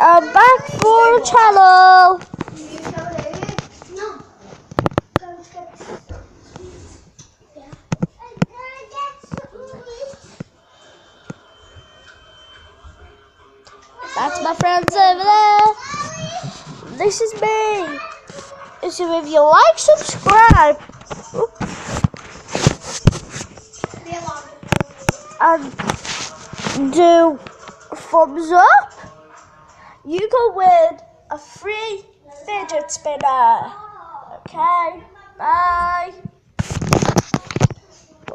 I'm back for the channel. That's my friends over there. This is me. So if you like, subscribe. And do thumbs up. You can win a free fidget spinner. Okay, bye.